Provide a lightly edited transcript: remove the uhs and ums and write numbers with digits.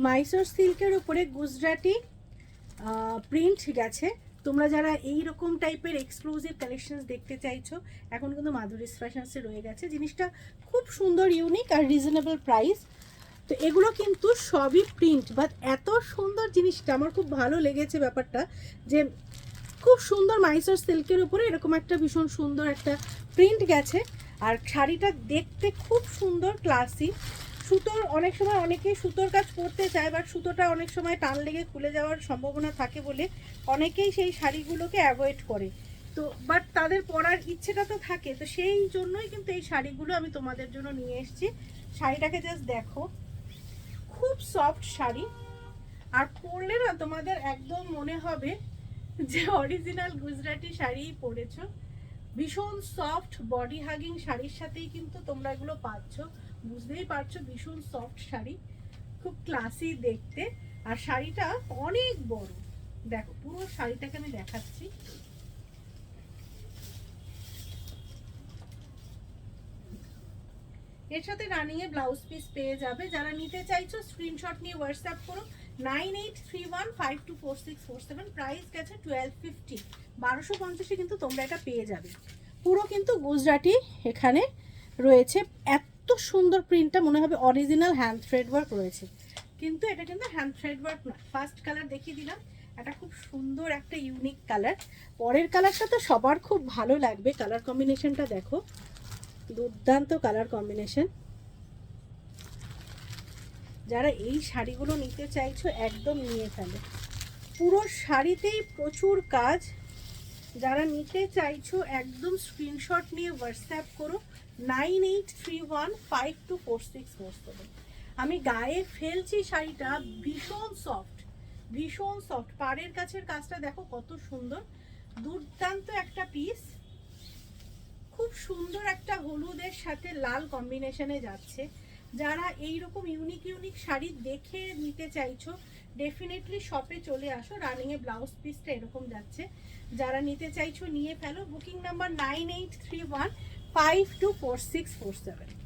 মাইসোর সিল্কের উপরে গুজরাটি প্রিন্ট গেছে। তোমরা যারা এই রকম টাইপের এক্সক্লুসিভ কালেকশনস দেখতে চাইছো, এখন কিন্তু মাধুরীস ফ্যাশনসে রয়ে গেছে। জিনিসটা খুব সুন্দর, ইউনিক আর রিজনেবল প্রাইস। তো এগুলো কিন্তু সবই প্রিন্ট, বাট এত সুন্দর জিনিসটা আমার খুব ভালো লেগেছে ব্যাপারটা, যে খুব সুন্দর মাইসোর সিল্কের উপরে এরকম একটা ভীষণ সুন্দর একটা প্রিন্ট গেছে। আর শাড়িটা দেখতে খুব সুন্দর, ক্লাসি। সুতোর অনেক সময় অনেকেই সুতোর কাজ করতে চায়, বাট সুতোটা অনেক সময় টান লেগে খুলে যাওয়ার সম্ভাবনা থাকে বলে অনেকেই সেই শাড়িগুলোকে অ্যাভয়েড করে। তো বাট তাদের পরার ইচ্ছেটা তো থাকে, তো সেই জন্যই কিন্তু এই শাড়িগুলো আমি তোমাদের জন্য নিয়ে এসেছি। শাড়িটাকে জাস্ট দেখো, খুব সফট শাড়ি, আর পরলে না তোমাদের একদম মনে হবে যে অরিজিনাল গুজরাটি শাড়িই পরেছো। ভীষণ সফট বডি হাগিং শাড়ির সাথেই কিন্তু তোমরা এগুলো পাচ্ছ, বুঝতেই পারছো ভীষণ সফট শাড়ি, খুব ক্লাসি দেখতে। আর শাড়িটা অনেক বড়, দেখো পুরো শাড়িটাকে আমি দেখাচ্ছি। এর সাথে রানিং এ ব্লাউজ পিস পেয়ে যাবে। যারা নিতে চাইছো স্ক্রিনশট নিয়ে হোয়াটসঅ্যাপ করো 9831524647। প্রাইস গেছে 1250, 1250-এ কিন্তু তোমরা এটা পেয়ে যাবে। পুরো কিন্তু গুজরাটি এখানে রয়েছে। এত সুন্দর প্রিন্টটা মনে হবে অরিজিনাল হ্যান্ড থ্রেড ওয়ার্ক রয়েছে, কিন্তু এটা কিন্তু হ্যান্ড থ্রেড ওয়ার্ক না। ফার্স্ট কালার দেখিয়ে দিলাম, এটা খুব সুন্দর একটা ইউনিক কালার। পরের কালারটা তো সবার খুব ভালো লাগবে, কালার কম্বিনেশনটা দেখো, দুর্দান্ত কালার কম্বিনেশন। যারা এই শাড়িগুলো নিতে চাইছো একদম নিয়ে ফেলো, পুরো শাড়িতেই প্রচুর কাজ। যারা নিতে চাইছো একদম স্ক্রিনশট নিয়ে হোয়াটসঅ্যাপ করো 9831524647। আমি গায়ে ফেলছি শাড়িটা, ভীষণ সফট, ভীষণ সফট। পাড়ের কাছের কাজটা দেখো কত সুন্দর, দুর্দান্ত একটা পিস। খুব সুন্দর একটা হলুদের সাথে লাল কম্বিনেশনে যাচ্ছে। যারা এইরকম ইউনিক ইউনিক শাড়ি দেখে নিতে চাইছো ডেফিনেটলি শপে চলে আসো। রানিংয়ে ব্লাউজ পিসটা এরকম যাচ্ছে। যারা নিতে চাইছো নিয়ে ফেলো। Booking number 9831524647।